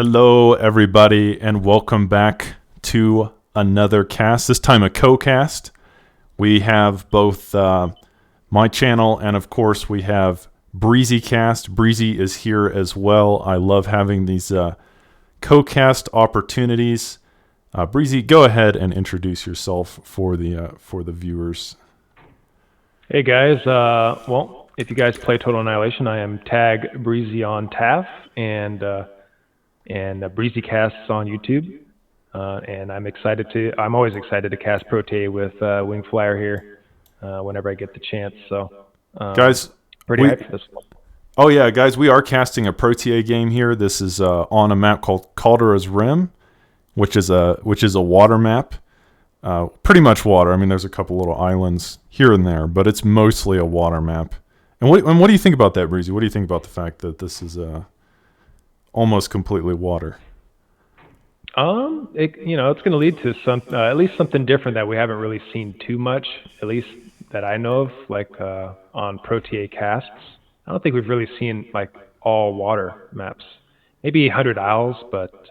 Hello, everybody, and welcome back to another cast, this time a co-cast. We have both my channel and, of course, we have Breezy cast. Breezy is here as well. I love having these co-cast opportunities. Breezy, go ahead and introduce yourself for the viewers. Hey guys, well, if you guys play Total Annihilation, I am Tag Breezy on TAF and Breezy Casts on YouTube, and I'm always excited to cast ProTA with Wing Flyer here whenever I get the chance. So, Guys, pretty hyped for this one. Oh yeah, guys, we are casting a ProTA game here. This is on a map called Caldera's Rim, which is a water map. Pretty much water. I mean, there's a couple little islands here and there, but it's mostly a water map. And what do you think about that, Breezy? What do you think about the fact that this is almost completely water? It's going to lead to at least something different that we haven't really seen too much, at least that I know of, like on ProTA casts. I don't think we've really seen like all water maps. Maybe 100 Isles, but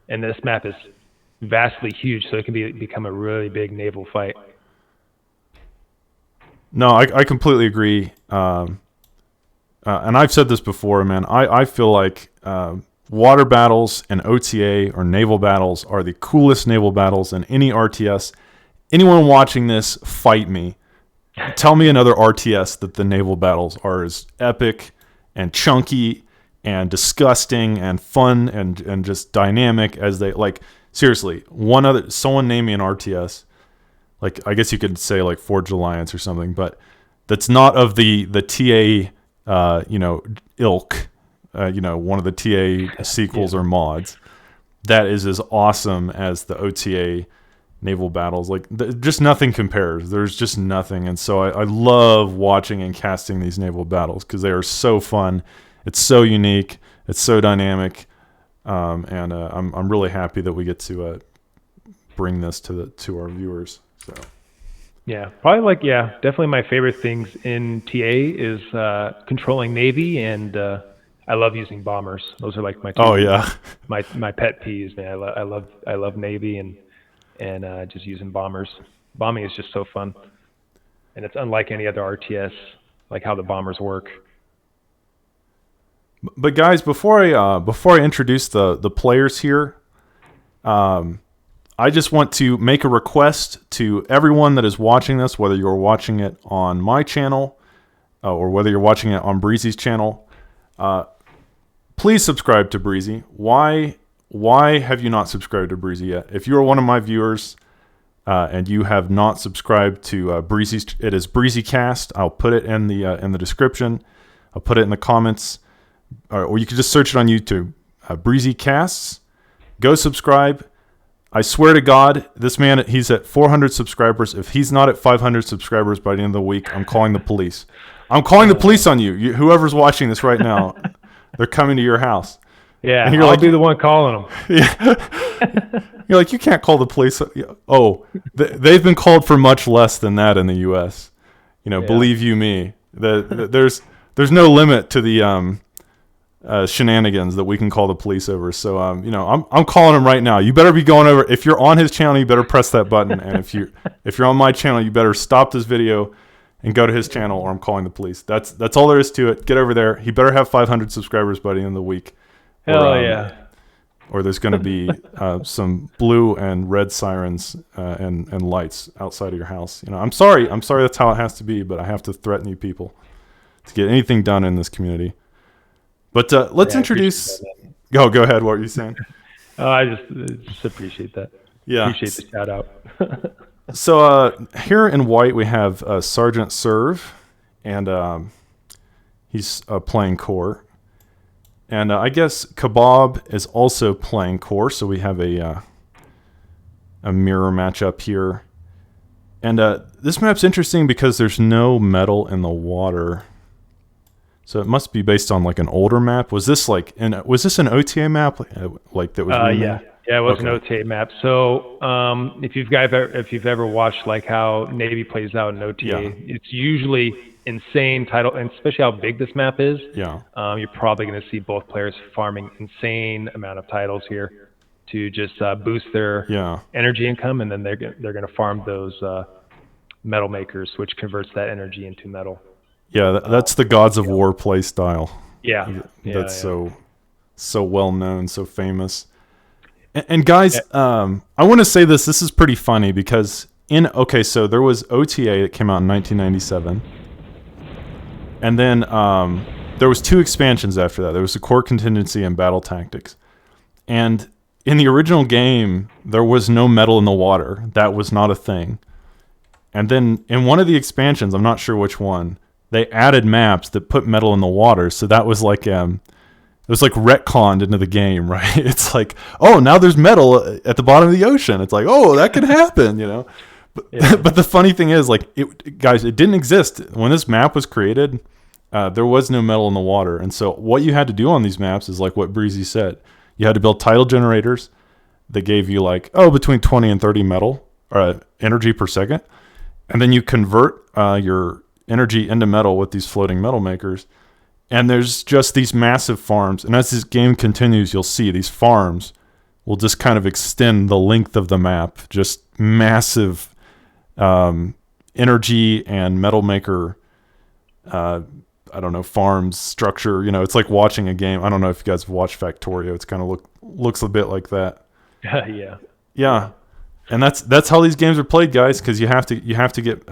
and this map is vastly huge, so it can become a really big naval fight. No, I completely agree. And I've said this before, man. I feel like water battles and OTA or naval battles are the coolest naval battles in any RTS. Anyone watching this, fight me. Tell me another RTS that the naval battles are as epic and chunky and disgusting and fun and just dynamic as they like. Seriously, someone name me an RTS. Like, I guess you could say like Forge Alliance or something, but that's not of the TA, ilk, one of the TA sequels or mods. That is as awesome as the OTA naval battles. Like, just nothing compares. There's just nothing. And so I love watching and casting these naval battles because they are so fun. It's so unique. It's so dynamic. And I'm really happy that we get to bring this to our viewers. So, yeah, probably definitely my favorite things in TA is controlling Navy, and I love using bombers. Those are like my my pet peeves, man. I love Navy and just using bombers. Bombing is just so fun, and it's unlike any other RTS, like how the bombers work. But guys, before I introduce the players here, I just want to make a request to everyone that is watching this, whether you're watching it on my channel or whether you're watching it on Breezy's channel. Please subscribe to Breezy. Why have you not subscribed to Breezy yet? If you are one of my viewers and you have not subscribed to Breezy's, it is Breezy Cast. I'll put it in the description. I'll put it in the comments. Or you can just search it on YouTube. Breezy Casts. Go subscribe. I swear to God, this man, he's at 400 subscribers. If he's not at 500 subscribers by the end of the week, I'm calling the police. I'm calling the police on you. Whoever's watching this right now, they're coming to your house. Yeah, I'll be the one calling them. Yeah. You're like, you can't call the police. Oh, they've been called for much less than that in the U.S. Believe you me. There's no limit to the shenanigans that we can call the police over. So I'm calling him right now. You better be going over. If you're on his channel, you better press that button. And if you're on my channel, you better stop this video and go to his channel, or I'm calling the police. That's all there is to it. Get over there. He better have 500 subscribers by the end of the week. Hell yeah. Or there's going to be some blue and red sirens and lights outside of your house. I'm sorry that's how it has to be, but I have to threaten you people to get anything done in this community. But let's introduce. Go ahead. What were you saying? I just appreciate that. Yeah, appreciate the shout out. So here in white we have Sergeant Serve, and he's playing core, and I guess Kebab is also playing core. So we have a mirror matchup here, and this map's interesting because there's no metal in the water. So it must be based on like an older map. Was this an OTA map like that was remade? Yeah, it was an OTA map. So if you've ever watched like how Navy plays out in OTA, it's usually insane title, and especially how big this map is. Yeah. You're probably going to see both players farming insane amount of titles here to just boost their Yeah. energy income, and then they're going to farm those metal makers, which converts that energy into metal. Yeah, that's the Gods of War play style. Yeah. That's so well known, so famous. And guys, I want to say this. This is pretty funny because so there was OTA that came out in 1997, and then there was 2 expansions after that. There was the Core Contingency and Battle Tactics, and in the original game there was no metal in the water. That was not a thing. And then in one of the expansions, I'm not sure which one, they added maps that put metal in the water. So that was like it was like retconned into the game, right? It's like, oh, now there's metal at the bottom of the ocean. It's like, oh, that can happen, you know. But, but the funny thing is, like, guys, it didn't exist when this map was created. There was no metal in the water, and so what you had to do on these maps is like what Breezy said. You had to build tidal generators that gave you like between 20 and 30 metal energy per second. And then you convert your energy into metal with these floating metal makers. And there's just these massive farms. And as this game continues, you'll see these farms will just kind of extend the length of the map. Just massive energy and metal maker, farms structure. You know, it's like watching a game. I don't know if you guys have watched Factorio. It's kind of looks a bit like that. Yeah. And that's how these games are played, guys, because you have to get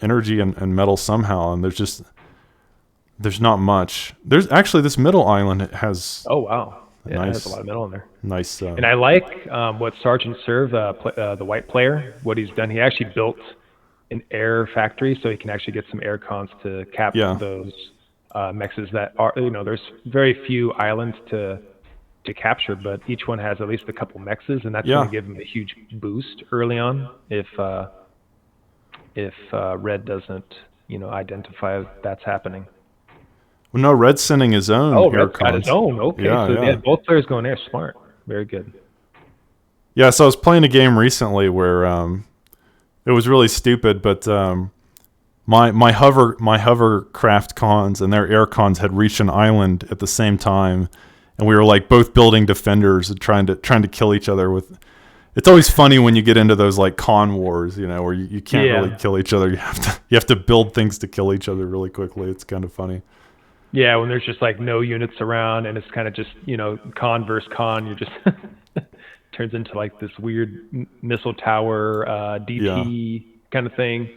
energy and metal somehow, and there's not much. There's actually this middle island has it has a lot of metal in there. Nice. And I like what Sergeant Serve, the white player, what he's done. He actually built an air factory, so he can actually get some air cons to cap those mexes that are. You know, there's very few islands to capture, but each one has at least a couple mexes, and that's going to give him a huge boost early on if Red doesn't identify that's happening. Well, no, Red's sending his own. Oh, Red's got his own. Okay, so both players going there. Smart, very good. Yeah, so I was playing a game recently where it was really stupid, but my hovercraft cons and their air cons had reached an island at the same time. And we were like both building defenders and trying to kill each other with. It's always funny when you get into those like con wars, you know, where you can't really kill each other. You have to build things to kill each other really quickly. It's kind of funny. Yeah, when there's just like no units around and it's kind of just con versus con. You just turns into like this weird missile tower DT kind of thing.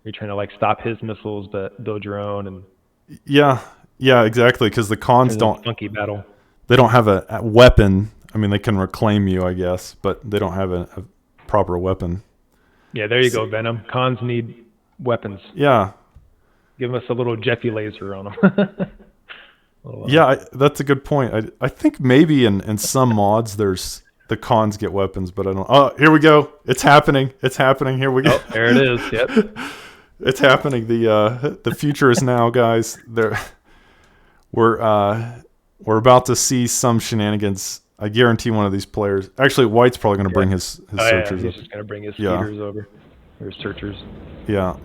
You're trying to like stop his missiles but build your own and. Yeah, exactly. Because the cons don't funky battle. They don't have a weapon. I mean, they can reclaim you, I guess, but they don't have a proper weapon. Yeah, there you go, Venom. Cons need weapons. Yeah. Give us a little Jeffy laser on them. That's a good point. I think maybe in some mods there's the cons get weapons, but I don't. Oh, here we go. It's happening. Here we go. Oh, there it is. Yep. It's happening. The future is now, guys. We're about to see some shenanigans. I guarantee one of these players. Actually, White's probably going to bring his searchers. He's just going to bring his speeders over, or his searchers. Yeah.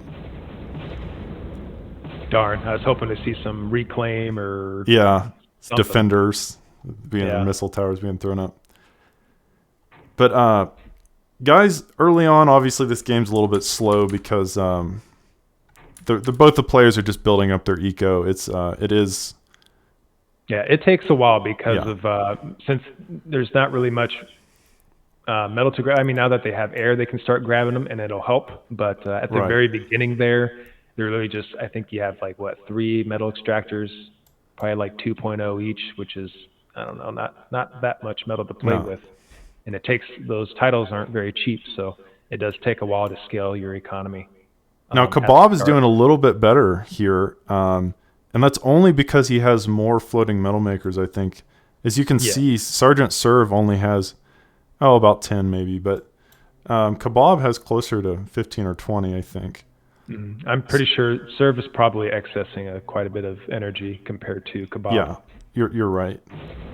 Darn, I was hoping to see some reclaim or something. Defenders missile towers being thrown up. But guys, early on, obviously this game's a little bit slow because both the players are just building up their eco. It is. Yeah, it takes a while because of since there's not really much metal to grab. I mean, now that they have air, they can start grabbing them, and it'll help. But at the very beginning they're really just, I think you have like 3 metal extractors, probably like 2.0 each, which is, I don't know, not that much metal to play with. And it takes, those titles aren't very cheap, so it does take a while to scale your economy. Now Kebab is doing a little bit better here. And that's only because he has more floating metal makers, I think. As you can see, Sergeant Serve only has, about 10 maybe, but Kebab has closer to 15 or 20, I think. I'm pretty sure Serve is probably accessing quite a bit of energy compared to Kebab. Yeah, you're right.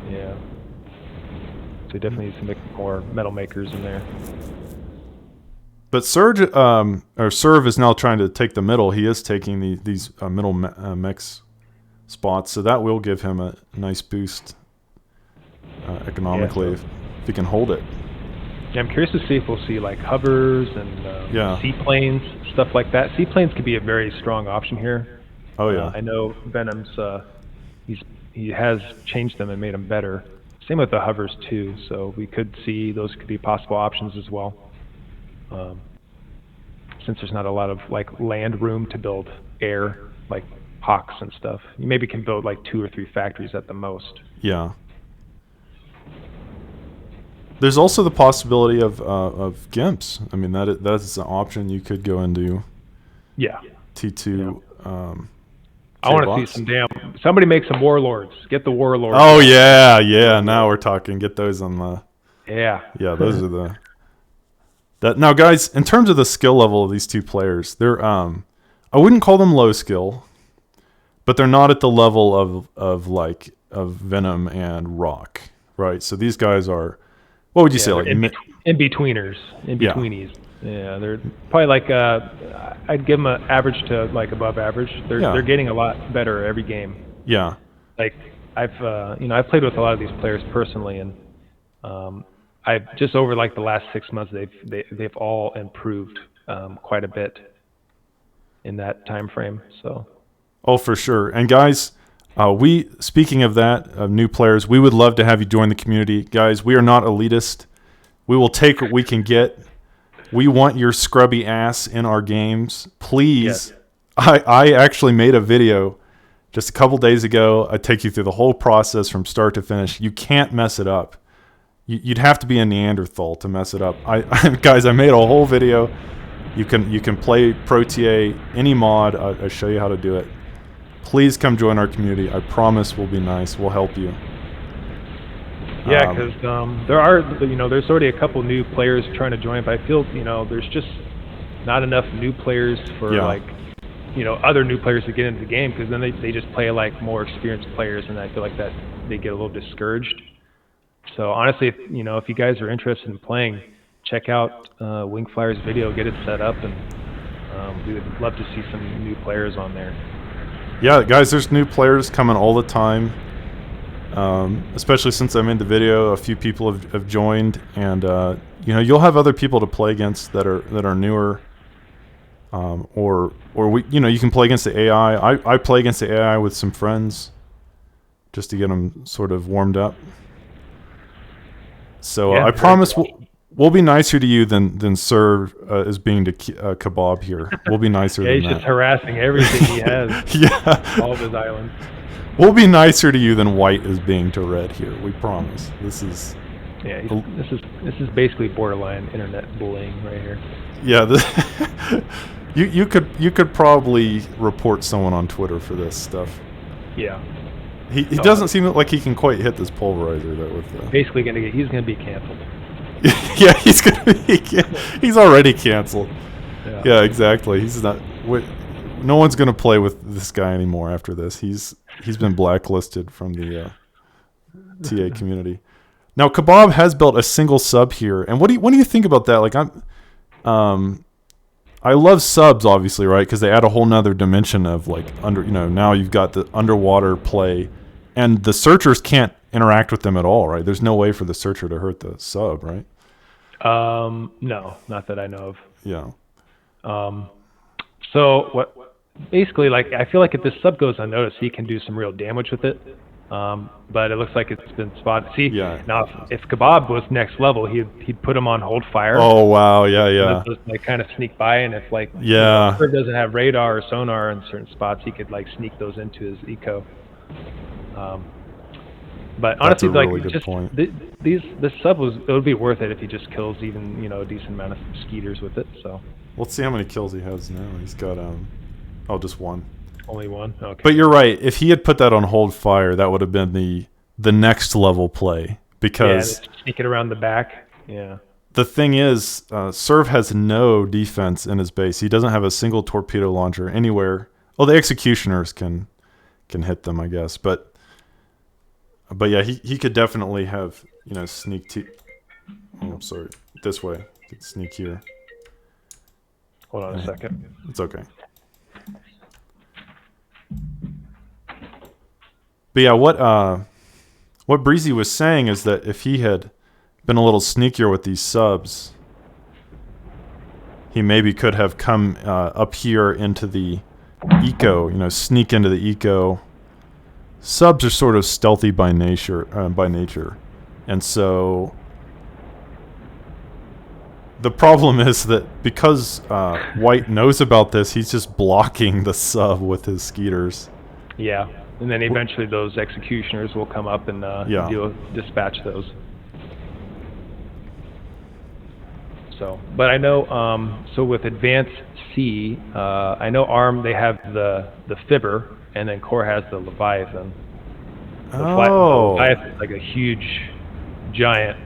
Yeah. So definitely needs to make more metal makers in there. But Surge or Serve is now trying to take the middle. He is taking these middle mix spots, so that will give him a nice boost economically if he can hold it. Yeah, I'm curious to see if we'll see like hovers and seaplanes, stuff like that. Seaplanes could be a very strong option here. Oh yeah. I know Venom's he has changed them and made them better. Same with the hovers too. So we could see those could be possible options as well. Since there's not a lot of like land room to build air like Hawks and stuff, you maybe can build like 2 or 3 factories at the most. Yeah. There's also the possibility of GIMPs. I mean that's an option you could go into. Yeah. T2. Yeah. I want to see some somebody make some warlords. Get the warlords. Oh yeah. Now we're talking. Get those on the. Yeah. Yeah, those are the. That now, guys. In terms of the skill level of these two players, they're I wouldn't call them low skill, but they're not at the level of Venom and Rock, right? So these guys are. What would you say, like in-betweeners, in-betweenies? Yeah, they're probably like I'd give them an average to like above average. They're getting a lot better every game. Yeah. Like I've I've played with a lot of these players personally, and I've just over like the last 6 months they've all improved quite a bit in that time frame. So. Oh, for sure. And guys, speaking of that, of new players, we would love to have you join the community, guys. We are not elitist. We will take what we can get. We want your scrubby ass in our games. Please. Yes. I actually made a video just a couple days ago. I take you through the whole process from start to finish. You can't mess it up. You'd have to be a Neanderthal to mess it up. Guys, I made a whole video. You can play ProTA, any mod. I show you how to do it. Please come join our community. I promise we'll be nice. We'll help you. Yeah, because there's already a couple new players trying to join, but I feel there's just not enough new players for other new players to get into the game, because then they just play like more experienced players, and I feel like that they get a little discouraged. So honestly, if you guys are interested in playing, check out Wingflyer's video, get it set up, and we would love to see some new players on there. Yeah, guys, there's new players coming all the time. Especially since I made the video, a few people have joined, and you'll have other people to play against that are newer, or you can play against the AI. I play against the AI with some friends, just to get them sort of warmed up. So I promise we'll be nicer to you than Sir is being to Kebab here. We'll be nicer than that. He's just harassing everything he has. Yeah. All of his islands. We'll be nicer to you than White is being to Red here. We promise. This is. Yeah, this is basically borderline internet bullying right here. Yeah, you could probably report someone on Twitter for this stuff. Yeah. He doesn't seem like he can quite hit this pulverizer though. Basically he's gonna be canceled. Yeah, he's already canceled. Yeah, exactly. He's not. No one's gonna play with this guy anymore after this. He's been blacklisted from the TA community. Now Kebab has built a single sub here, and what do you think about that? Like I love subs, obviously, right? Because they add a whole nother dimension of like now you've got the underwater play, and the searchers can't interact with them at all, right? There's no way for the searcher to hurt the sub, right? No, not that I know of. Yeah. So what? Basically, like I feel like if this sub goes unnoticed, he can do some real damage with it. But it looks like it's been spotted. See, now if Kebab was next level, he'd put him on hold fire. Oh wow, yeah. Just, like kind of sneak by, and if like if he doesn't have radar or sonar in certain spots, he could like sneak those into his eco. But honestly, that's a really good point. This sub it would be worth it if he just kills even a decent amount of skeeters with it. So let's see how many kills he has now. He's got just one. Only one? Okay. But you're right. If he had put that on hold fire, that would have been the next level play. Because sneak it around the back. Yeah. The thing is, Serv has no defense in his base. He doesn't have a single torpedo launcher anywhere. Oh, the executioners can hit them, I guess. But yeah, he could definitely have sneak. Oh, I'm sorry. This way. Sneak here. Hold on a second. It's okay. But yeah, what Breezy was saying is that if he had been a little sneakier with these subs, he maybe could have come up here into the eco, sneak into the eco. Subs are sort of stealthy by nature, and so the problem is that because White knows about this, he's just blocking the sub with his skeeters. Yeah, and then eventually those executioners will come up and dispatch those. So, but I know, so with Advanced C, I know ARM, they have the Fibber, and then Core has the Leviathan. The Leviathan is like a huge, giant...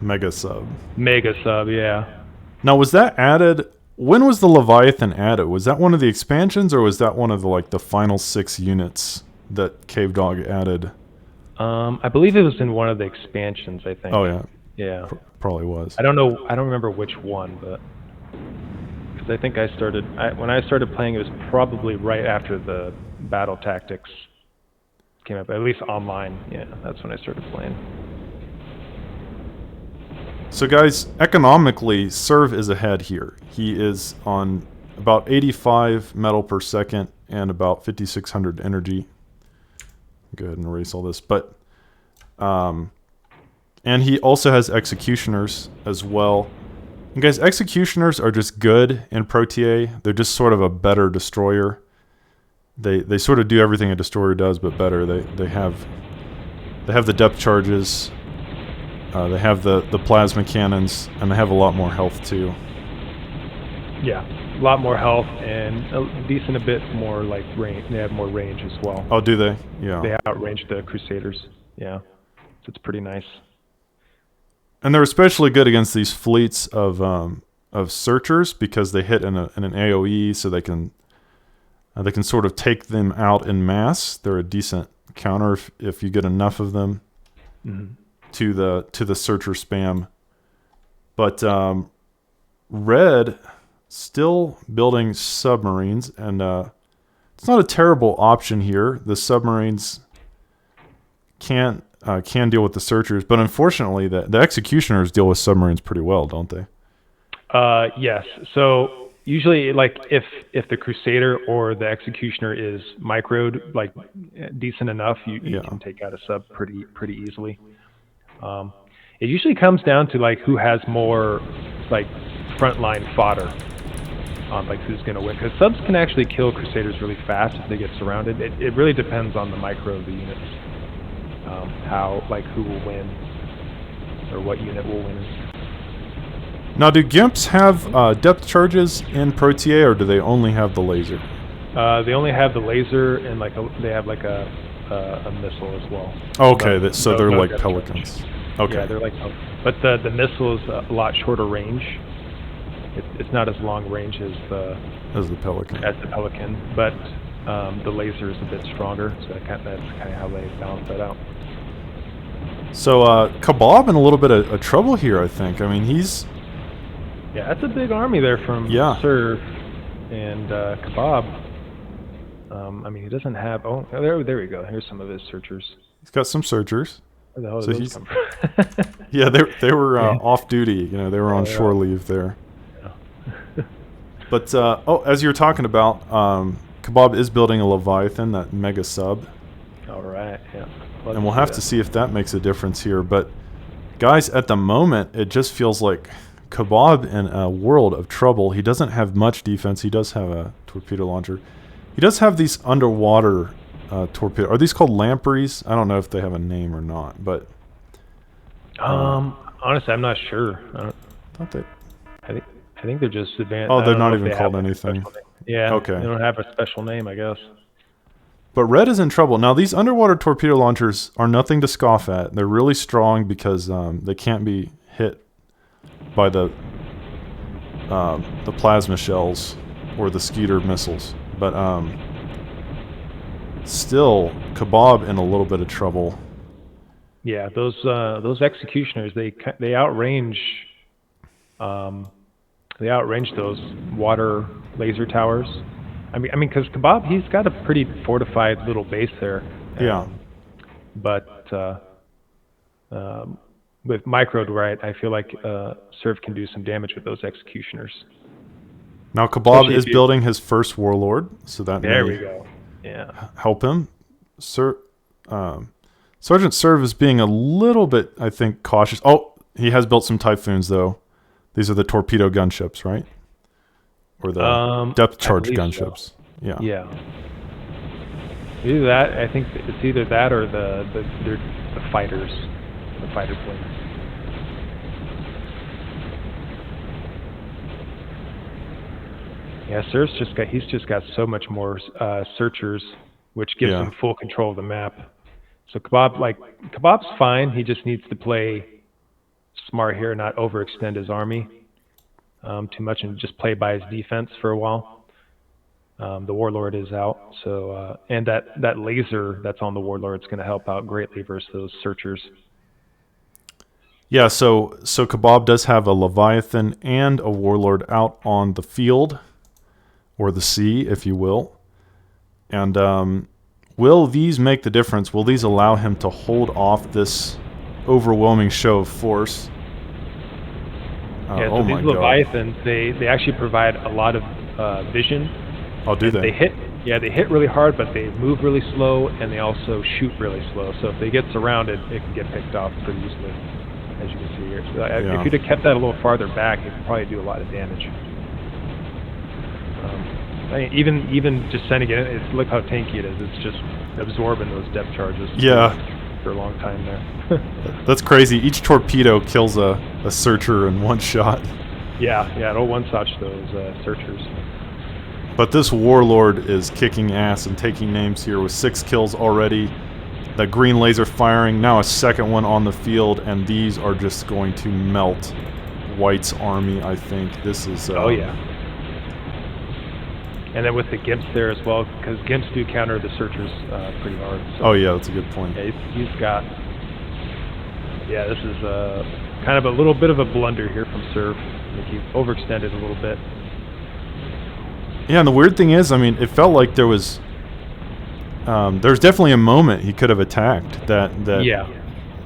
mega sub. Mega sub, yeah. Now, was that added... When was the Leviathan added? Was that one of the expansions, or was that one of the final 6 units that Cave Dog added? I believe it was in one of the expansions, I think. Oh, yeah. Yeah. Probably was. I don't know. I don't remember which one, but because I think when I started playing, it was probably right after the Battle Tactics came up, at least online. Yeah, that's when I started playing. So guys, economically, Serv is ahead here. He is on about 85 metal per second and about 5,600 energy. Go ahead and erase all this, but and he also has executioners as well. And guys, executioners are just good in ProTA. They're just sort of a better destroyer. They sort of do everything a destroyer does, but better. They have the depth charges. They have the plasma cannons, and they have a lot more health too. Yeah, a lot more health and a bit more like range. They have more range as well. Oh, do they? Yeah. They outrange the Crusaders. Yeah, so it's pretty nice. And they're especially good against these fleets of searchers because they hit in an AOE, so they can sort of take them out in mass. They're a decent counter if you get enough of them to the searcher spam. But Red still building submarines, and it's not a terrible option here. The submarines can deal with the searchers, but unfortunately, the executioners deal with submarines pretty well, don't they? Yes. So usually, like if the Crusader or the executioner is microed like decent enough, you can take out a sub pretty easily. It usually comes down to like who has more like frontline fodder on like who's going to win, because subs can actually kill Crusaders really fast if they get surrounded. It really depends on the micro of the units. Who will win or what unit will win. Now, do Gimps have depth charges in ProTA, or do they only have the laser? They only have the laser, and they have like a missile as well. Okay, so they're like Pelicans. Okay. Yeah, they're like, but the missile is a lot shorter range. It's not as long range as the Pelican, but the laser is a bit stronger, so that's kind of how they balance that out. So Kebab in a little bit of trouble here, I think. I mean, yeah, that's a big army there from Serv and Kebab. I mean, he doesn't have... Oh, there we go. Here's some of his searchers. He's got some searchers. Where the hell did those come from? Yeah, they were off duty. They were on shore leave there. Yeah. But, as you were talking about, Kebab is building a Leviathan, that mega sub. All right, yeah. And we'll have to see if that makes a difference here. But, guys, at the moment, it just feels like Kebab in a world of trouble. He doesn't have much defense. He does have a torpedo launcher. He does have these underwater torpedo. Are these called lampreys? I don't know if they have a name or not, but honestly, I'm not sure. I think they're just advanced. Oh, they're not even called anything. Yeah. Okay. They don't have a special name, I guess. But Red is in trouble. Now, these underwater torpedo launchers are nothing to scoff at. They're really strong because they can't be hit by the plasma shells or the Skeeter missiles. But still, Kebab in a little bit of trouble. Yeah, those executioners, they outrange They outrange those water laser towers. Because Kebab, he's got a pretty fortified little base there. Yeah. But um, with micro, right, I feel like Serv can do some damage with those executioners. Now Kebab is building his first warlord, so that there may we go. Yeah. help him. Sergeant Serv is being a little bit, I think, cautious. Oh, he has built some Typhoons, though. These are the torpedo gunships, right? Or the depth charge gunships. So. Yeah. Yeah. Either that, I think it's either that or the fighters, the fighter planes. Yeah, Serv's he's just got so much more searchers, which gives him full control of the map. So Kebab's fine. He just needs to play smart here, not overextend his army too much, and just play by his defense for a while. The warlord is out, so and that laser that's on the warlord is going to help out greatly versus those searchers. Yeah, so Kebab does have a Leviathan and a warlord out on the field, or the sea, if you will. And will these make the difference? Will these allow him to hold off this overwhelming show of force? Yeah, so these Leviathans, they actually provide a lot of vision. Oh, do they? They hit really hard, but they move really slow, and they also shoot really slow. So if they get surrounded, it can get picked off pretty easily, as you can see here. So if you'd have kept that a little farther back, it could probably do a lot of damage. Even just sending it in, look how tanky it is. It's just absorbing those depth charges. Yeah. For a long time there. That's crazy. Each torpedo kills a searcher in one shot. Yeah, it'll one-shot those searchers. But this warlord is kicking ass and taking names here with 6 kills already. The green laser firing, now a second one on the field, and these are just going to melt White's army, I think. This is... oh, yeah. And then with the Gimps there as well, because Gimps do counter the searchers pretty hard. So. Oh, yeah, that's a good point. Yeah, he's got... Yeah, this is kind of a little bit of a blunder here from Serv. I think he overextended a little bit. Yeah, and the weird thing is, I mean, it felt like there was definitely a moment he could have attacked that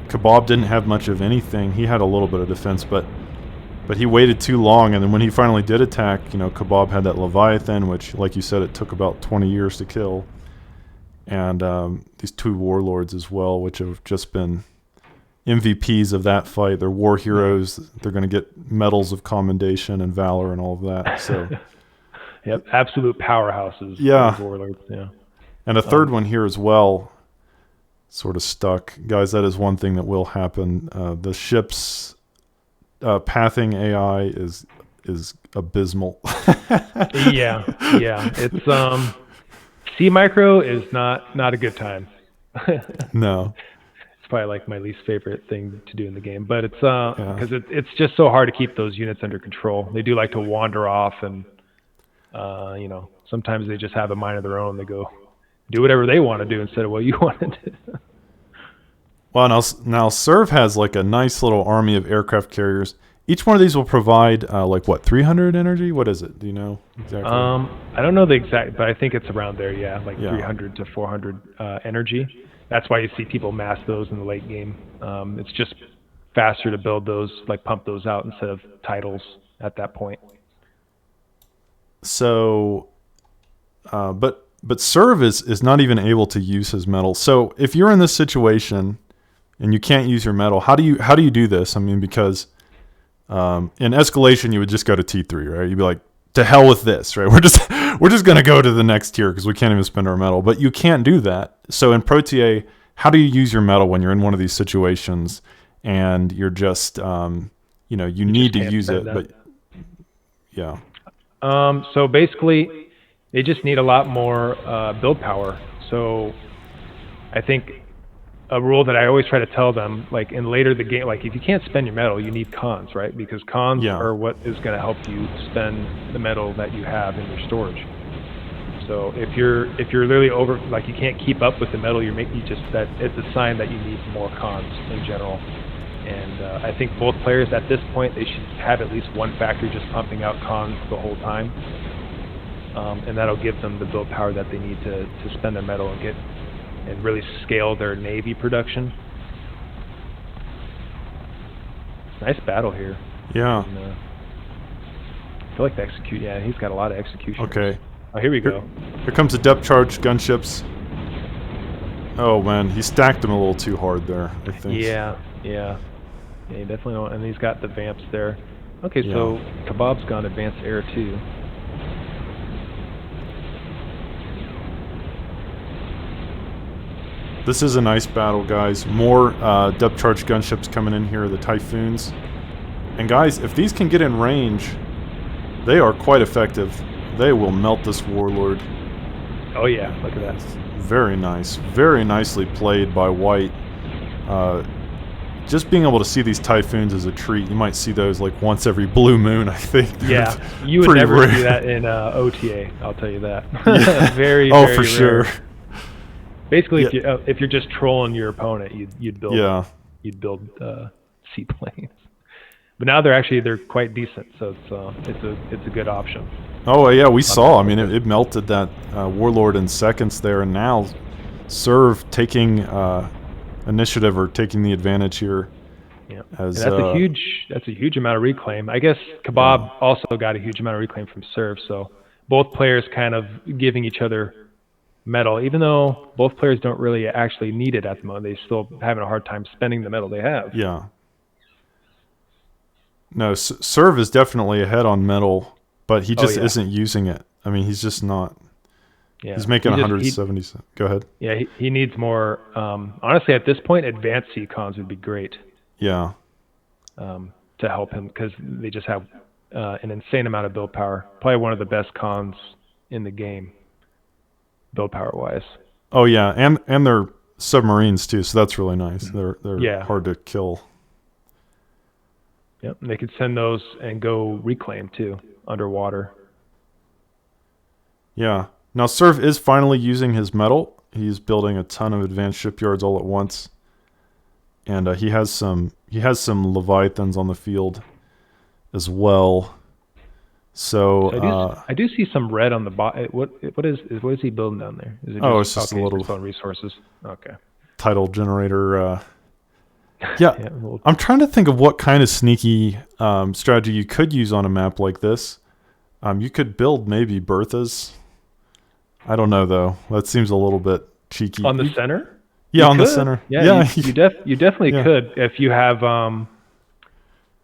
Kebab didn't have much of anything. He had a little bit of defense, but he waited too long, and then when he finally did attack, Kebab had that Leviathan, which, like you said, it took about 20 years to kill, and these 2 warlords as well, which have just been MVPs of that fight. They're war heroes. They're going to get medals of commendation and valor and all of that. So. Yep, absolute powerhouses. Yeah. Warlords, yeah. And a third one here as well, sort of stuck. Guys, that is one thing that will happen. The ship's pathing AI is abysmal. Yeah. It's C micro is not a good time. No. It's probably like my least favorite thing to do in the game, but it's because it's just so hard to keep those units under control. They do like to wander off, and sometimes they just have a mind of their own. They go do whatever they want to do instead of what you want to do. Well, now Serv has like a nice little army of aircraft carriers. Each one of these will provide 300 energy? What is it? Do you know exactly? I don't know the exact, but I think it's around there, 300 to 400 energy. That's why you see people mass those in the late game. It's just faster to build those, pump those out instead of titles at that point. So, but Serv is not even able to use his metal. So if you're in this situation and you can't use your metal, how do you do this? I mean, because in escalation you would just go to T3, right? You'd be like, to hell with this, right? We're just gonna go to the next tier because we can't even spend our metal. But you can't do that. So in ProTA, how do you use your metal when you're in one of these situations and you're just you need to use it, but yeah. So basically, they just need a lot more build power. So I think a rule that I always try to tell them, in later the game, if you can't spend your metal, you need cons, right? Because cons are what is going to help you spend the metal that you have in your storage. So if you're literally over, you can't keep up with the metal you're making, it's a sign that you need more cons in general. And I think both players at this point, they should have at least one factory just pumping out cons the whole time. And that'll give them the build power that they need to spend their metal and really scale their Navy production. Nice battle here. Yeah. And, I feel like the execute. Yeah, he's got a lot of execution. Okay. Oh, here we go. Here comes the depth charge gunships. Oh man, he stacked them a little too hard there, I think. Yeah, he definitely don't. And he's got the vamps there. Okay, so Kebab's gone advanced air too. This is a nice battle, guys. More depth charge gunships coming in here, the Typhoons. And guys, if these can get in range, they are quite effective. They will melt this Warlord. Oh yeah, look at that. Very nice. Very nicely played by White. Just being able to see these Typhoons is a treat. You might see those like once every blue moon, I think. Yeah, you would never see that in OTA, I'll tell you that. Yeah. Very, oh, very for rare. Sure. Basically, if you're just trolling your opponent, you'd build seaplanes. But now they're quite decent, so it's a good option. Oh yeah, we saw. I mean, it melted that Warlord in seconds there, and now Serve taking initiative or taking the advantage here. Yeah, as, that's a huge amount of reclaim. I guess Kebab also got a huge amount of reclaim from Serve, so both players kind of giving each other metal, even though both players don't really actually need it at the moment. They still having a hard time spending the metal they have. Yeah. No, Serve is definitely ahead on metal, but he just isn't using it. I mean, he's just not. Yeah. He's making 170. Go ahead. Yeah, he needs more. Honestly, at this point, advanced C-cons would be great. Yeah. To help him, because they just have an insane amount of build power. Probably one of the best cons in the game, build power wise. Oh yeah, and they're submarines too, so that's really nice. They're hard to kill. Yep, and they could send those and go reclaim too underwater. Yeah. Now Serve is finally using his metal. He's building a ton of advanced shipyards all at once, and he has some Leviathans on the field as well. So I do see some red on the bottom. What is he building down there? Is it it's just a little resources. Okay. Tidal generator. Yeah, I'm trying to think of what kind of sneaky strategy you could use on a map like this. You could build maybe Berthas. I don't know though. That seems a little bit cheeky. On the center? Yeah, on the center. Yeah, you definitely could if you have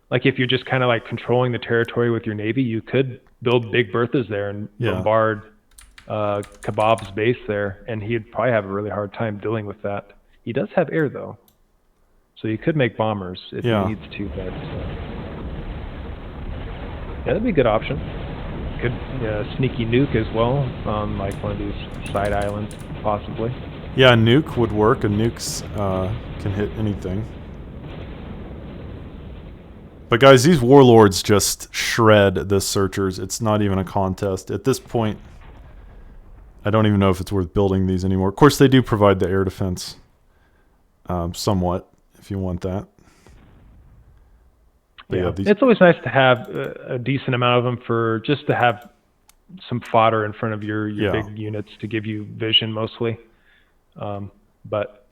like if you're just kind of like controlling the territory with your navy, you could build big Berthas there and bombard Kebab's base there, and he'd probably have a really hard time dealing with that. He does have air though. So you could make bombers if he needs to, but that'd be a good option. Could sneaky nuke as well on like one of these side islands, possibly. Yeah, a nuke would work. A nuke's can hit anything. But guys, these warlords just shred the searchers. It's not even a contest at this point. I don't even know if it's worth building these anymore. Of course, they do provide the air defense, somewhat. If you want that. But it's always nice to have a decent amount of them just to have some fodder in front of your big units to give you vision mostly. But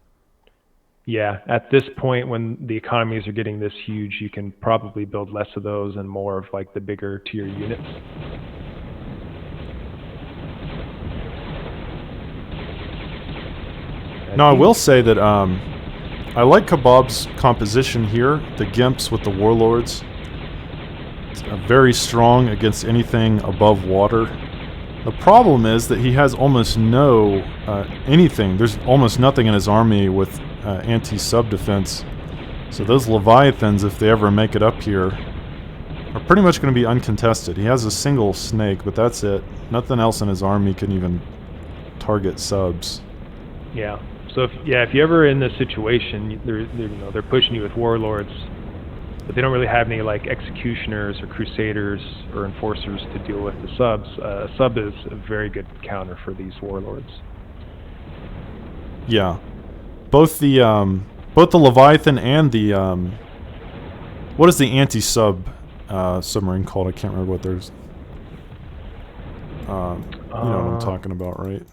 yeah, at this point when the economies are getting this huge, you can probably build less of those and more of like the bigger tier units. Now I will say that I like Kebab's composition here, the Gimps with the Warlords. It's very strong against anything above water. The problem is that he has almost no anything. There's almost nothing in his army with anti-sub defense. So those Leviathans, if they ever make it up here, are pretty much going to be uncontested. He has a single snake, but that's it. Nothing else in his army can even target subs. Yeah. So if you're ever in this situation, they're pushing you with warlords, but they don't really have any like executioners or crusaders or enforcers to deal with the subs. A sub is a very good counter for these warlords. Yeah, both the Leviathan and the What is the anti-sub submarine called? I can't remember what there's. You know what I'm talking about, right?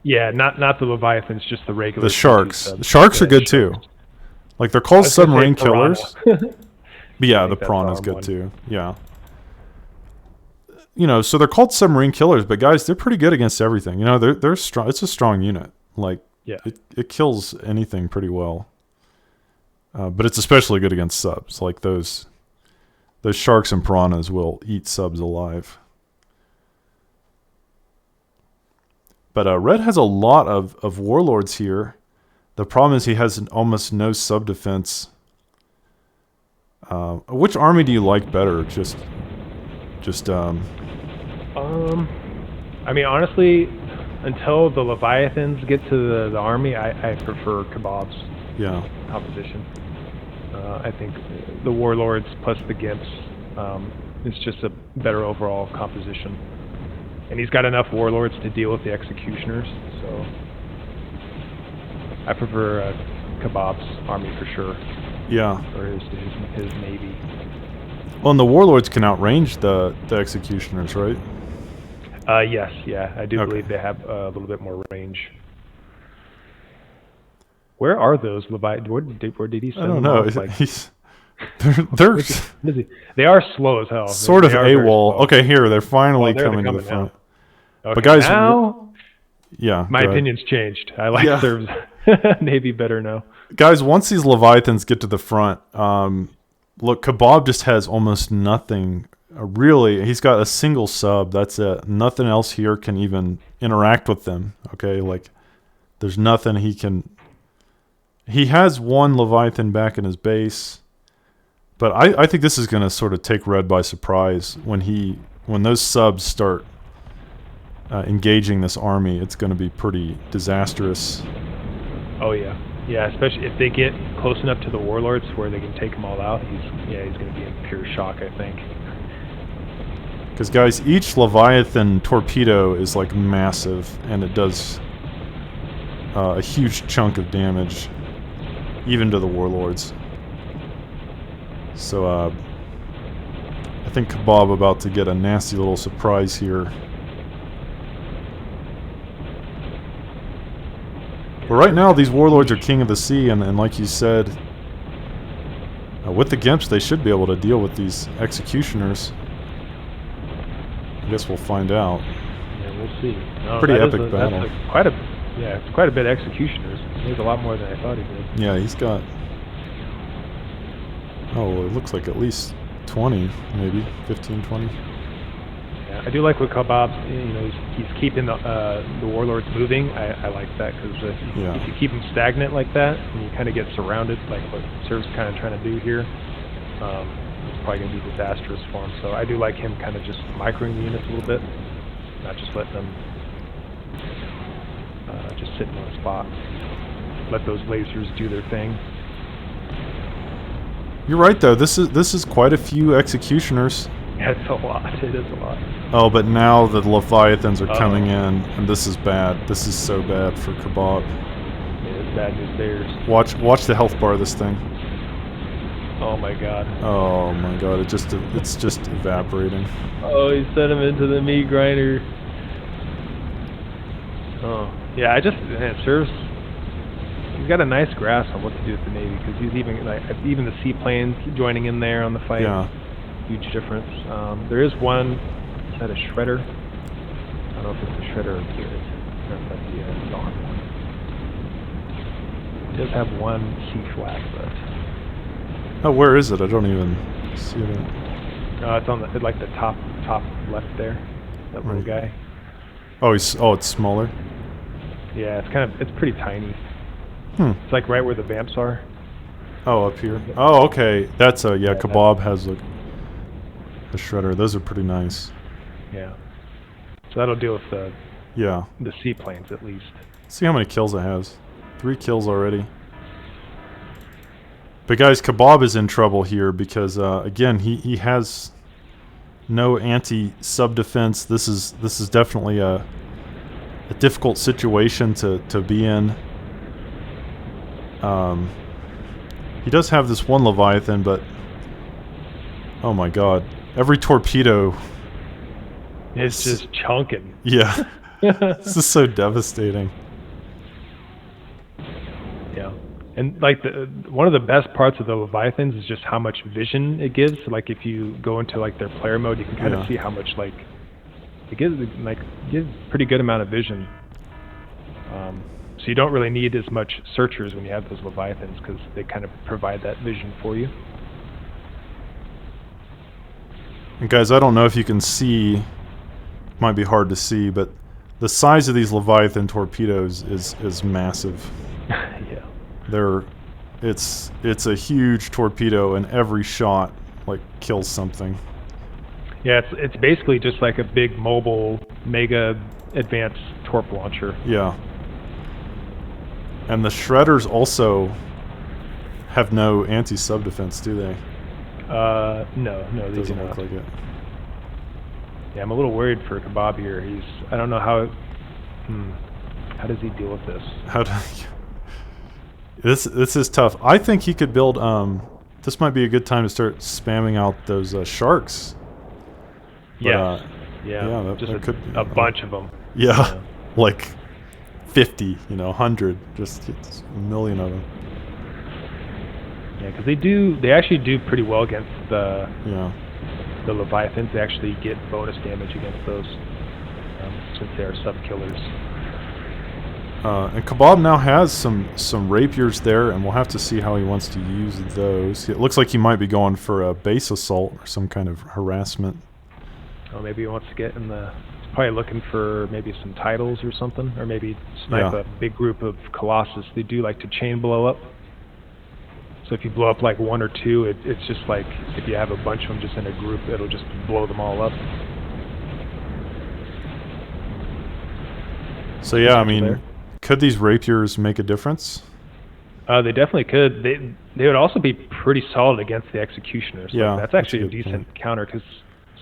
Yeah, not the Leviathans, just the regular. The sharks. The sharks are good too. Like they're called submarine killers. But yeah, the prawn is good too. Yeah. You know, so they're called submarine killers, but guys, they're pretty good against everything. You know, they're strong. It's a strong unit. Like, yeah, it kills anything pretty well. But it's especially good against subs. Like those sharks and piranhas will eat subs alive. But Red has a lot of warlords here. The problem is he has almost no sub defense. Which army do you like better? I mean, honestly, until the Leviathans get to the army, I prefer Kebab's composition. I think the warlords plus the Gimps, it's just a better overall composition. And he's got enough warlords to deal with the executioners, so I prefer Kebab's army for sure. Yeah. Or his navy. Well, and the warlords can outrange the executioners, right? Yes, yeah. I do believe they have a little bit more range. Where are those Leviathans? Where did he send them? I don't know. Like, they're they are slow as hell. Sort of AWOL. Okay, here they're finally coming to the front. Okay, but guys, now, yeah, my opinion's changed. I like Serb's navy better now. Guys, once these Leviathans get to the front, look, Kebab just has almost nothing. Really, he's got a single sub. That's it. Nothing else here can even interact with them. Okay, like there's nothing he can. He has one Leviathan back in his base, but I think this is going to sort of take Red by surprise when those subs start engaging this army. It's going to be pretty disastrous. Oh yeah. Yeah, especially if they get close enough to the warlords where they can take them all out. He's going to be in pure shock, I think. Because guys, each Leviathan torpedo is like massive, and it does a huge chunk of damage, even to the warlords. So I think Kebab about to get a nasty little surprise here. But right now, these warlords are king of the sea, and like you said, with the Gimps, they should be able to deal with these executioners. I guess we'll find out. Yeah, we'll see. No, pretty epic battle. It's quite a bit of executioners. He's a lot more than I thought he did. Yeah, he's got. Oh, it looks like at least 20, maybe 15, 20. Yeah, I do like what Kebab's. He's keeping the warlords moving. I like that because if you keep them stagnant like that, and you kind of get surrounded, like what Serb's kind of trying to do here, it's probably going to be disastrous for him. So I do like him kind of just microing the units a little bit, not just letting them just sit in one spot. Let those lasers do their thing. You're right, though. This is quite a few executioners. Yeah, it's a lot. It is a lot. Oh, but now the Leviathans are coming in, and this is bad. This is so bad for Kebab. Yeah, it's bad news bears. Watch the health bar of this thing. Oh my god. Oh my god, it's just evaporating. Oh, he sent him into the meat grinder. Oh. Yeah, it serves. He's got a nice grasp on what to do with the Navy, because he's even the seaplanes joining in there on the fight. Yeah. Huge difference. There is one. Is that a shredder? I don't know if it's a shredder or if that might be a Dawn one. It does have one C flag, but. Oh, where is it? I don't even see it. It's on the top left there. That little guy. Oh, it's smaller. Yeah, it's pretty tiny. It's like right where the vamps are. Oh, up here. Oh, okay. That's Kebab has a shredder. Those are pretty nice. Yeah. So that'll deal with the seaplanes at least. See how many kills it has. 3 kills already. But guys, Kebab is in trouble here because again he has no anti-sub defense. This is definitely a difficult situation to be in. He does have this one Leviathan, but Oh my god. Every torpedo. It's just chunking. Yeah. This is so devastating. Yeah. And like one of the best parts of the Leviathans is just how much vision it gives. Like if you go into like their player mode, you can kind of see how much like it gives pretty good amount of vision. So you don't really need as much searchers when you have those Leviathans because they kind of provide that vision for you. And guys, I don't know if you can see, might be hard to see, but the size of these Leviathan torpedoes is massive. Yeah. It's a huge torpedo, and every shot like kills something. Yeah, it's basically just like a big mobile mega advanced torp launcher. Yeah. And the shredders also have no anti-sub defense, do they? No, they do Doesn't not. look like it. Yeah, I'm a little worried for Kebab here. I don't know how does he deal with this? This is tough. I think he could build. This might be a good time to start spamming out those sharks. But, yeah, just that could a bunch of them. Yeah, like 50, 100, just a million of them. Yeah, because they actually do pretty well against the Leviathans. They actually get bonus damage against those since they are sub killers. And Kebab now has some rapiers there, and we'll have to see how he wants to use those. It looks like he might be going for a base assault or some kind of harassment. Oh, maybe he wants to get in the... He's probably looking for maybe some titles or something, or maybe snipe a big group of Colossus. They do like to chain blow up. So if you blow up like one or two, it's just like if you have a bunch of them just in a group, it'll just blow them all up. So yeah, I mean, could these rapiers make a difference? They definitely could. They would also be pretty solid against the executioners. Yeah, that's actually a decent counter because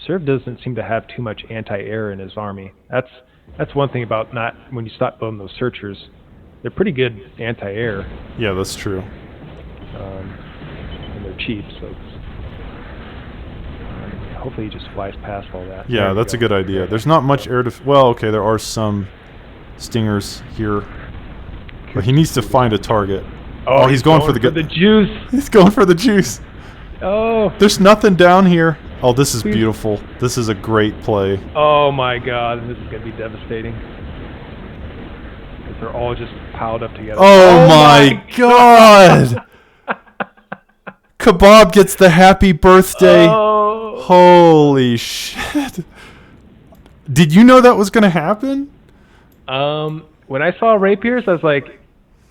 Serv doesn't seem to have too much anti-air in his army. That's one thing about when you stop building those searchers, they're pretty good anti-air. Yeah, that's true. And they're cheap, so hopefully he just flies past all that. Yeah, that's a good idea. There's not much air well, okay, there are some stingers here, but he needs to find a target. Oh, he's going for the juice. He's going for the juice. Oh, there's nothing down here. Oh, this is beautiful. This is a great play. Oh my god, this is gonna be devastating. Because they're all just piled up together. Oh my god! Kebab gets the happy birthday. Oh. Holy shit. Did you know that was going to happen? When I saw rapiers, I was like,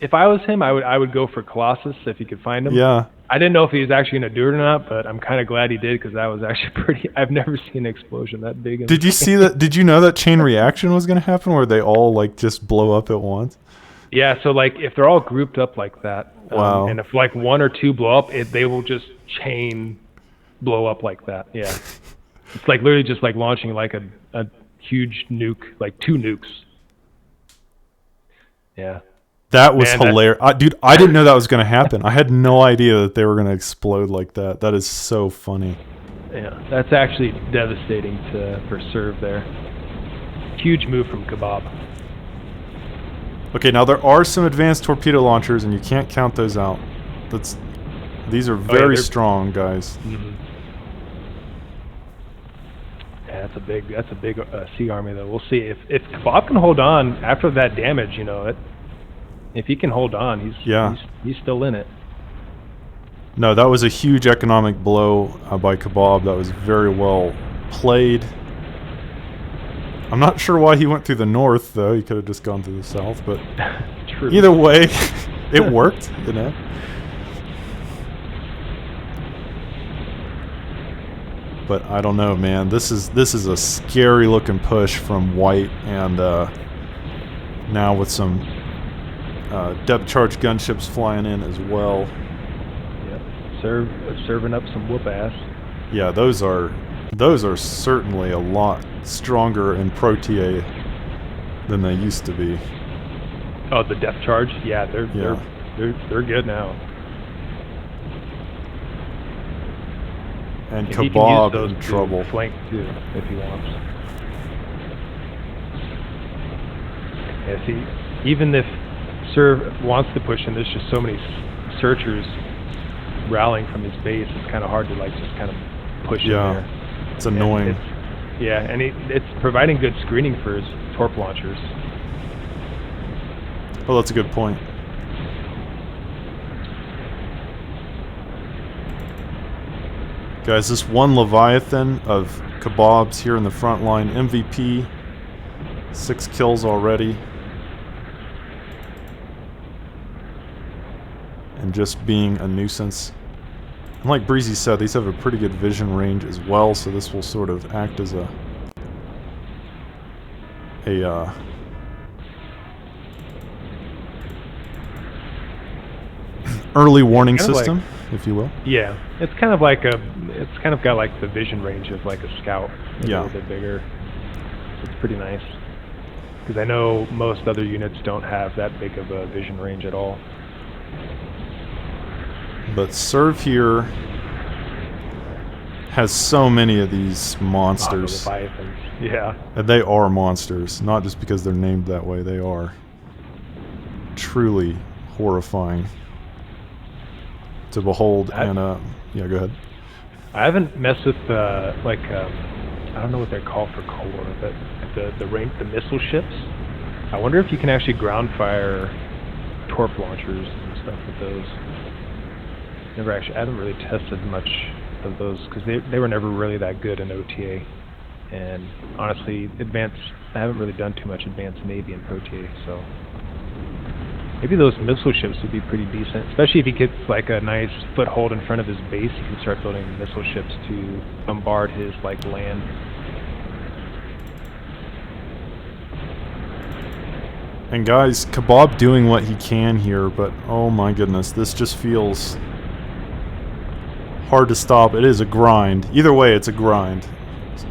if I was him, I would go for Colossus if he could find him. Yeah. I didn't know if he was actually going to do it or not, but I'm kind of glad he did because that was actually I've never seen an explosion that big. Did you see that? Did you know that chain reaction was going to happen where they all like just blow up at once? Yeah, so like if they're all grouped up like that, wow. And if like one or two blow up, they will just chain blow up like that. Yeah, it's like literally just like launching like a huge nuke, like two nukes. Yeah. That was hilarious. Dude, I didn't know that was going to happen. I had no idea that they were going to explode like that. That is so funny. Yeah, that's actually devastating for Serv there. Huge move from Kebab. Okay, now there are some advanced torpedo launchers, and you can't count those out. These are very strong, guys. Mm-hmm. Yeah, that's a big sea army, though. We'll see if Kebab can hold on after that damage. If he can hold on, he's still in it. No, that was a huge economic blow by Kebab. That was very well played. I'm not sure why he went through the north, though. He could have just gone through the south, but True. Either way, it worked, But I don't know, man. This is a scary looking push from White, and now with some depth charge gunships flying in as well. Yep, serving up some whoop ass. Yeah, those are certainly a lot stronger in ProTA than they used to be. Oh, the depth charge? Yeah, they're good now. And he can use Kebab those in to trouble. flank too, if he wants. Yeah, see, even if Serv wants to push in, there's just so many searchers rallying from his base. It's kind of hard to like just kind of push in there. It's annoying. And it's providing good screening for his torp launchers. Oh, that's a good point. Guys, this one Leviathan of Kebab's here in the front line. MVP. 6 kills already. And just being a nuisance. And like Breezy said, these have a pretty good vision range as well, so this will sort of act as a early warning system, if you will. Yeah, it's kind of got like the vision range of like a scout, a little bit bigger. It's pretty nice. Because I know most other units don't have that big of a vision range at all. But Serv here has so many of these monsters. Leviathans. Yeah. And they are monsters, not just because they're named that way. They are truly horrifying to behold. And yeah, go ahead. I haven't messed with I don't know what they're called for core, but the missile ships. I wonder if you can actually ground fire torp launchers and stuff with those. I haven't really tested much of those because they were never really that good in OTA. And honestly, I haven't really done too much advanced Navy in ProTA, so maybe those missile ships would be pretty decent, especially if he gets like a nice foothold in front of his base. He can start building missile ships to bombard his like land. And guys, Kebab doing what he can here, but oh my goodness, this just feels hard to stop. It is a grind. Either way, it's a grind.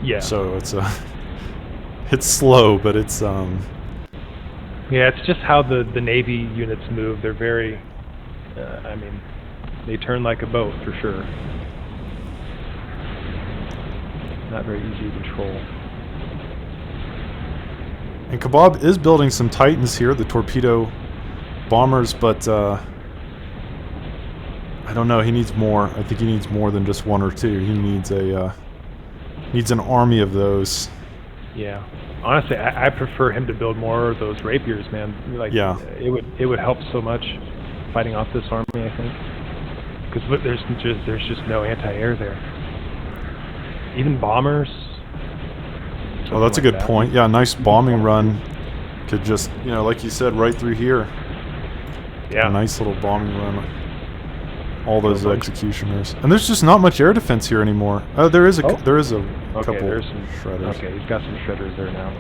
Yeah. So it's slow, but it's yeah, it's just how the Navy units move. They're very, I mean, they turn like a boat for sure. Not very easy to control. And Kebab is building some Titans here, the torpedo bombers, but I don't know. He needs more. I think he needs more than just 1 or 2. He needs an army of those. Yeah. Honestly, I prefer him to build more of those rapiers, man. Like, yeah. It would help so much fighting off this army, I think. Because there's just no anti-air there. Even bombers. Oh, that's a good point. Yeah, nice bombing run could just, like you said, right through here. Yeah. A nice little bombing run. All those executioners. And there's just not much air defense here anymore. There is a couple there's some shredders. Okay, he's got some shredders there now.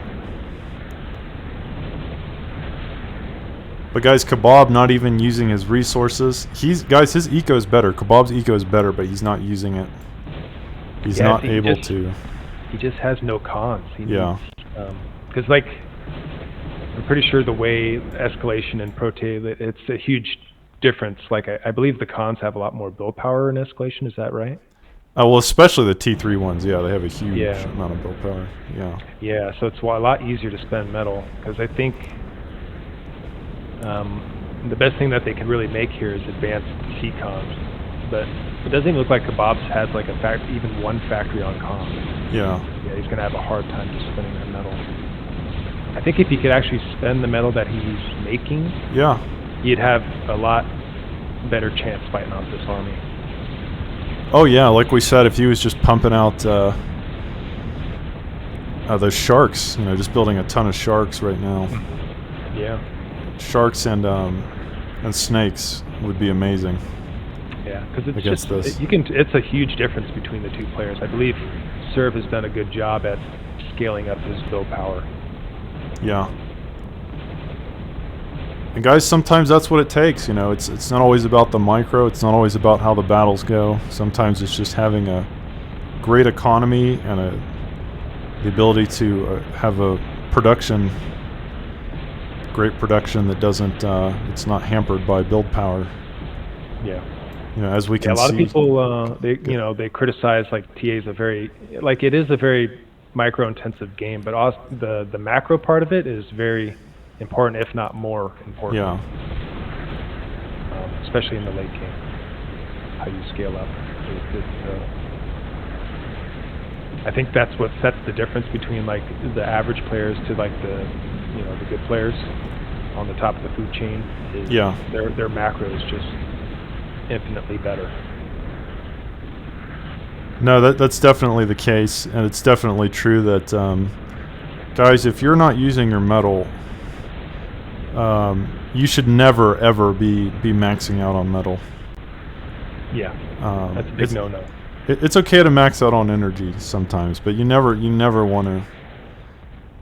But guys, Kebab not even using his resources. His eco is better. Kebab's eco is better, but he's not using it. He's not able to. He just has no cons. Yeah. Because I'm pretty sure the way escalation in ProTA, it's a huge difference. Like I believe the cons have a lot more build power in escalation. Is that right? Well, especially the T3 ones. Yeah, they have a huge amount of build power. Yeah. Yeah, so it's a lot easier to spend metal because I think the best thing that they can really make here is advanced C-cons. But it doesn't even look like Kebab's has like even one factory on comms. Yeah. Yeah, he's gonna have a hard time just spending that metal. I think if he could actually spend the metal that he's making, he'd have a lot better chance fighting off this army. Oh yeah, like we said, if he was just pumping out those sharks, just building a ton of sharks right now. Yeah. Sharks and snakes would be amazing. Yeah, because it's a huge difference between the two players. I believe Serv has done a good job at scaling up his build power. Yeah. And guys, sometimes that's what it takes. It's not always about the micro. It's not always about how the battles go. Sometimes it's just having a great economy and the ability to have a great production that doesn't, it's not hampered by build power. Yeah. as we can a lot of see. people they criticize like TA is a very it is a very micro intensive game, but also the macro part of it is very important, if not more important. Yeah. Especially in the late game, how you scale up. I think that's what sets the difference between like the average players to like the good players on the top of the food chain. Is their macro is just infinitely better. No, that's definitely the case, and it's definitely true that guys, if you're not using your metal, you should never ever be maxing out on metal. Yeah, that's a big no-no. It's okay to max out on energy sometimes, but you never want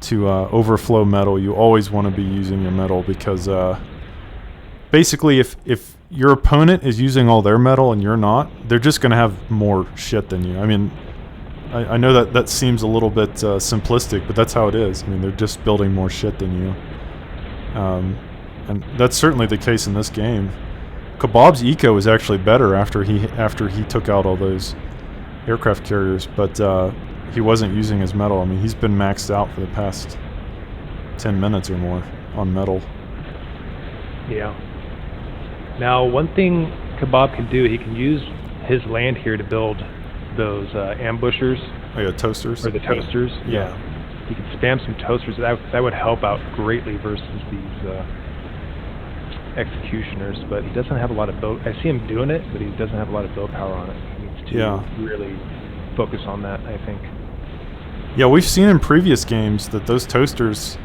to overflow metal. You always want to be using your metal, because basically if your opponent is using all their metal and you're not, they're just going to have more shit than you. I mean, I know that seems a little bit simplistic, but that's how it is. I mean, they're just building more shit than you. And that's certainly the case in this game. Kebab's eco is actually better after he took out all those aircraft carriers, but he wasn't using his metal. I mean, he's been maxed out for the past 10 minutes or more on metal. Yeah. Now, one thing Kebab can do, he can use his land here to build those ambushers. Oh yeah, toasters. Or the toasters. Yeah. He can spam some toasters. That would help out greatly versus these executioners. But he doesn't have a lot of build. I see him doing it, but he doesn't have a lot of build power on it. He needs to really focus on that, I think. Yeah, we've seen in previous games that those toasters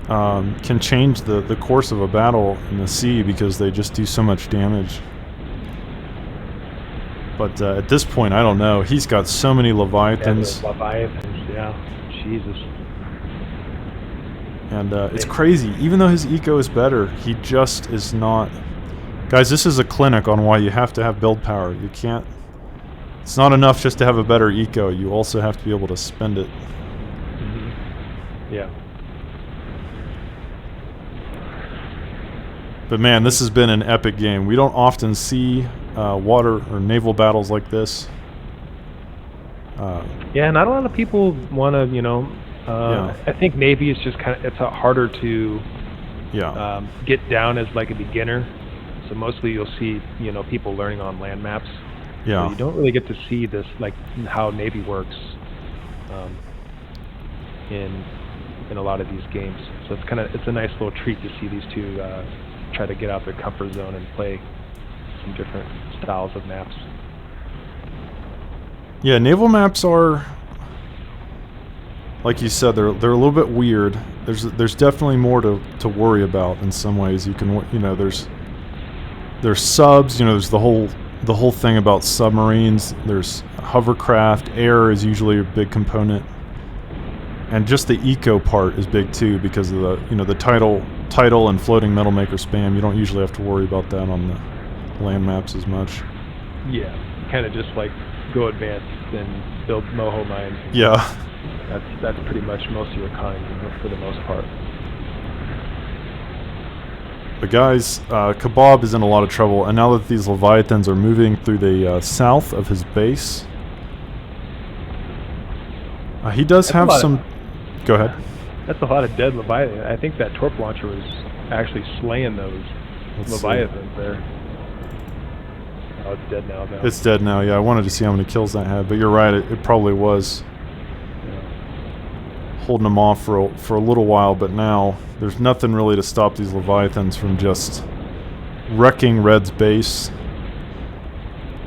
can change the course of a battle in the sea, because they just do so much damage. But at this point, I don't know. He's got so many Leviathans. Yeah, Leviathans, yeah. Jesus. And it's crazy. Even though his eco is better, he just is not... Guys, this is a clinic on why you have to have build power. You can't... It's not enough just to have a better eco. You also have to be able to spend it. Mm-hmm. Yeah. But man, this has been an epic game. We don't often see water or naval battles like this. Yeah, not a lot of people want to, I think Navy is just it's harder to get down as like a beginner. So mostly you'll see, people learning on land maps. Yeah. So you don't really get to see this, like how Navy works in a lot of these games. So it's a nice little treat to see these two try to get out their comfort zone and play some different styles of maps. Yeah, naval maps are, like you said, they're a little bit weird. There's definitely more to worry about in some ways. You can, there's subs. There's the whole thing about submarines. There's hovercraft. Air is usually a big component, and just the eco part is big too, because of the title and floating metal maker spam. You don't usually have to worry about that on the land maps as much. Yeah, kind of just like go advanced and build moho mines. Yeah. That's pretty much most of your economy for the most part. But guys, Kebab is in a lot of trouble, and now that these Leviathans are moving through the south of his base, he does have some... Go ahead. That's a lot of dead Leviathan. I think that torp launcher was actually slaying those Leviathans there. Oh, it's dead now, though. It's dead now, yeah. I wanted to see how many kills that had, but you're right, it probably was. Holding them off for a little while, but now there's nothing really to stop these Leviathans from just wrecking Red's base.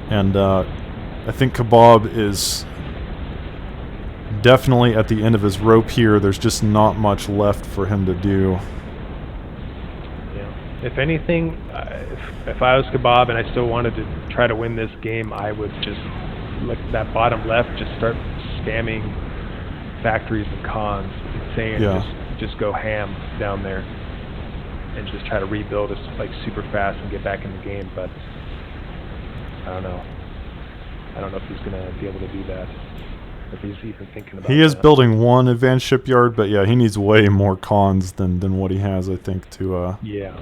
And I think Kebab is definitely at the end of his rope here. There's just not much left for him to do. Yeah. If anything, if I was Kebab and I still wanted to try to win this game, I would just, like that bottom left, just start spamming factories and cons, saying just go ham down there and just try to rebuild us like super fast and get back in the game. But I don't know if he's gonna be able to do that, if he's even thinking about it. He is building one advanced shipyard, but yeah, he needs way more cons than what he has, I think, to yeah.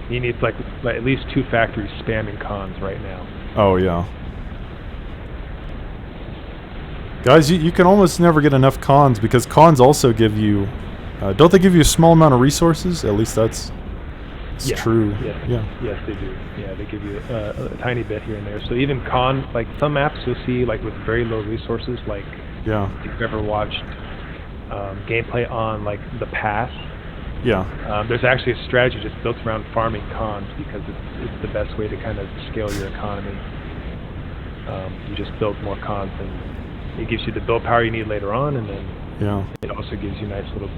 He needs like at least 2 factories spamming cons right now. Oh, yeah. Guys, you can almost never get enough cons because cons also give you... don't they give you a small amount of resources? At least that's true. Yeah. Yes, they do. Yeah, they give you a tiny bit here and there. So even con, like some maps you'll see like with very low resources, like if you've ever watched gameplay on like the pass. Yeah. There's actually a strategy just built around farming cons because it's the best way to kind of scale your economy. You just build more cons and it gives you the build power you need later on, and then it also gives you a nice little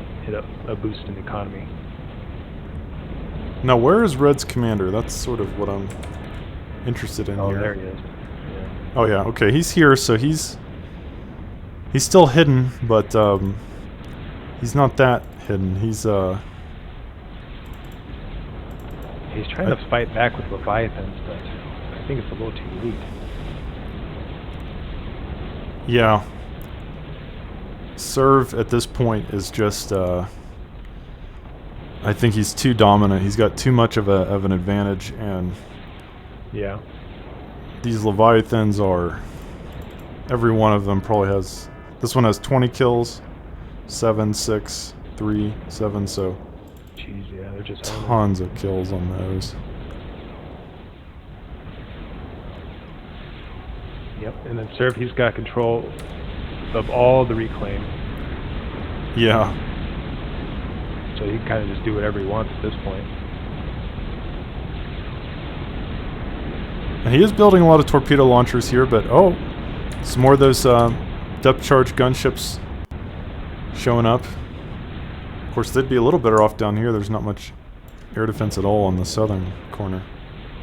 a boost in the economy. Now, where is Red's commander? That's sort of what I'm interested in here. Oh, there he is. Yeah. Oh yeah, okay, he's here, so he's still hidden, but he's not that hidden. He's trying to fight back with Leviathans, but I think it's a little too weak. Yeah. Serve at this point is just I think he's too dominant. He's got too much of an advantage, and these Leviathans are, every one of them probably has, this one has 20 kills, 7, 6, 3, 7, so jeez, yeah, they're just tons of kills on those. Yep, and then Serve, he's got control of all the reclaim. Yeah. So he can kind of just do whatever he wants at this point. And he is building a lot of torpedo launchers here, but some more of those depth charge gunships showing up. Of course, they'd be a little better off down here. There's not much air defense at all on the southern corner.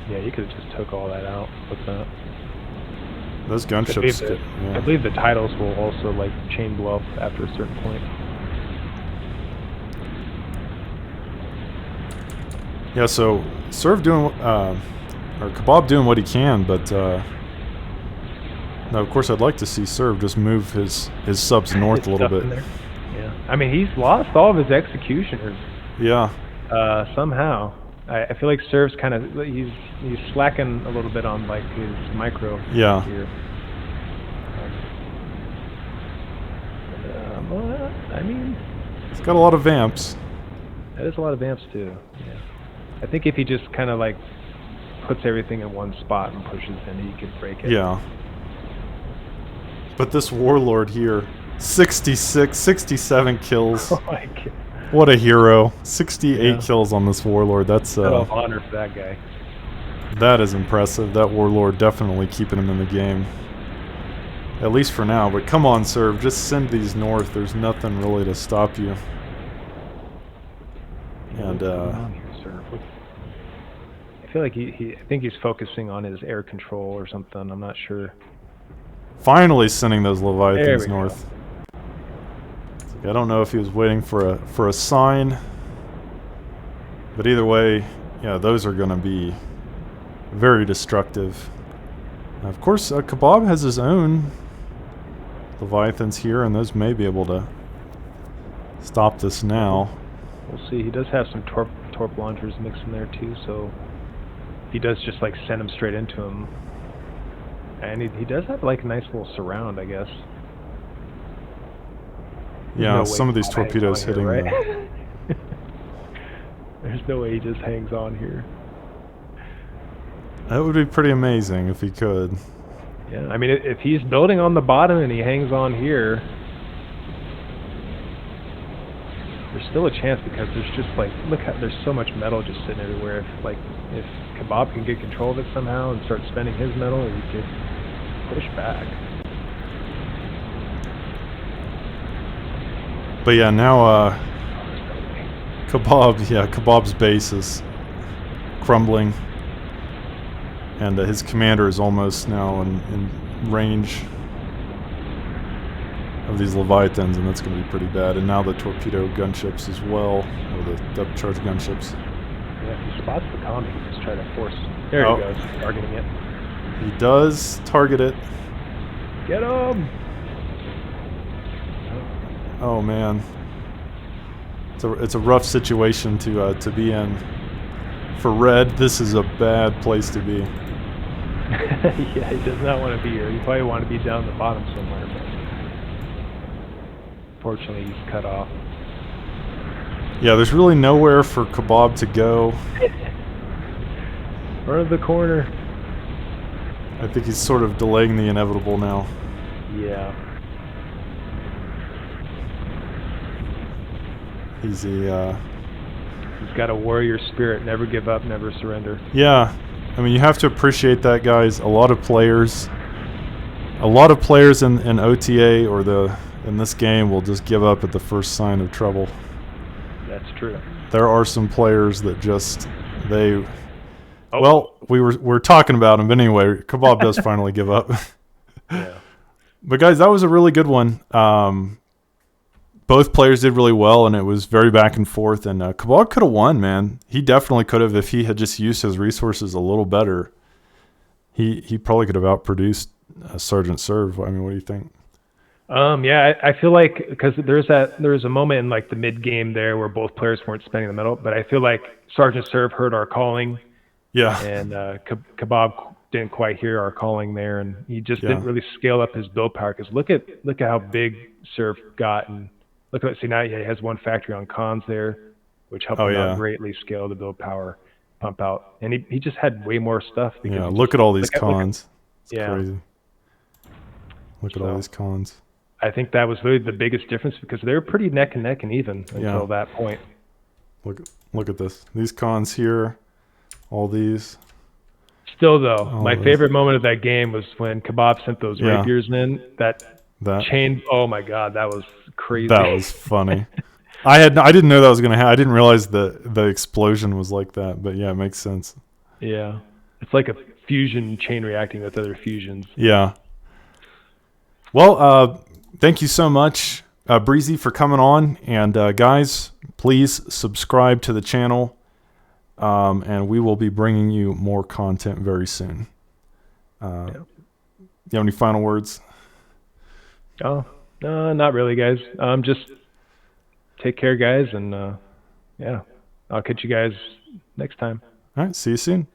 Yeah, you could have just took all that out with that. Those gunships. I believe the titles will also like chain blow up after a certain point. Yeah, so Serve doing, or Kebab doing what he can, but now of course I'd like to see Serve just move his subs north a little bit. Yeah, I mean he's lost all of his executioners. Yeah. Somehow. I feel like Serve's kind of he's slacking a little bit on like his micro here. I mean, he's got a lot of vamps. That is a lot of vamps too. Yeah, I think if he just kind of like puts everything in one spot and pushes, then he could break it. Yeah. But this Warlord here, 66, 67 kills. Oh my God. What a hero. 68 kills on this Warlord. That's a of honor for that guy. That is impressive. That Warlord definitely keeping him in the game. At least for now. But come on, Serve. Just send these north. There's nothing really to stop you. And I feel like I think he's focusing on his air control or something. I'm not sure. Finally sending those Leviathans north. I don't know if he was waiting for a sign, but either way, yeah, those are going to be very destructive. Now, of course, Kebab has his own Leviathans here, and those may be able to stop this now. We'll see. He does have some torp launchers mixed in there too, so he does just like send them straight into him, and he does have like a nice little surround, I guess. Yeah, no some of these torpedoes hitting here, right? There's no way he just hangs on here. That would be pretty amazing if he could. Yeah, I mean, if he's building on the bottom and he hangs on here, there's still a chance because there's just like, look how there's so much metal just sitting everywhere. If Kebab can get control of it somehow and start spending his metal, he could push back. But yeah, now Kebab's base is crumbling, and his commander is almost now in range of these Leviathans, and that's going to be pretty bad. And now the torpedo gunships as well, or the depth charge gunships. Yeah, if he spots the comm, he can just try to force. There he goes, targeting it. He does target it. Get him! Oh man, it's a rough situation to be in. For Red, this is a bad place to be. Yeah, he does not want to be here. He probably want to be down the bottom somewhere, but fortunately he's cut off. Yeah, there's really nowhere for Kebab to go. Run of the corner. I think he's sort of delaying the inevitable now. Yeah. He's got a warrior spirit. Never give up, never surrender. Yeah. I mean, you have to appreciate that, guys. A lot of players in OTA or in this game will just give up at the first sign of trouble. That's true. There are some players that just well, we're talking about him, but anyway, Kebab does finally give up. Yeah. But guys, that was a really good one. Both players did really well, and it was very back and forth. And Kebab could have won, man. He definitely could have if he had just used his resources a little better. He probably could have outproduced Sergeant Serve. I mean, what do you think? Yeah, I feel like because there's a moment in like the mid game there where both players weren't spending the metal, but I feel like Sergeant Serve heard our calling. Yeah. And Kebab didn't quite hear our calling there, and he just didn't really scale up his build power. Because look at how big Serve got, and look at now he has one factory on cons there, which helped him out greatly scale the build power pump out, and he just had way more stuff. Yeah, look at all these cons. It's crazy. Look at all these cons. I think that was really the biggest difference because they were pretty neck and neck and even until that point. Look at this. These cons here, all these. Still though, my favorite moment of that game was when Kebab sent those rapiers in. That chain. Oh my God, that was crazy. That was funny. I didn't know that was gonna happen. I didn't realize the explosion was like that. But yeah, it makes sense. Yeah, it's like a fusion chain reacting with other fusions. Yeah. Well, thank you so much, Breezy, for coming on. And guys, please subscribe to the channel, and we will be bringing you more content very soon. You have any final words? Oh, no, not really, guys. Just take care, guys, and yeah, I'll catch you guys next time. All right, see you soon.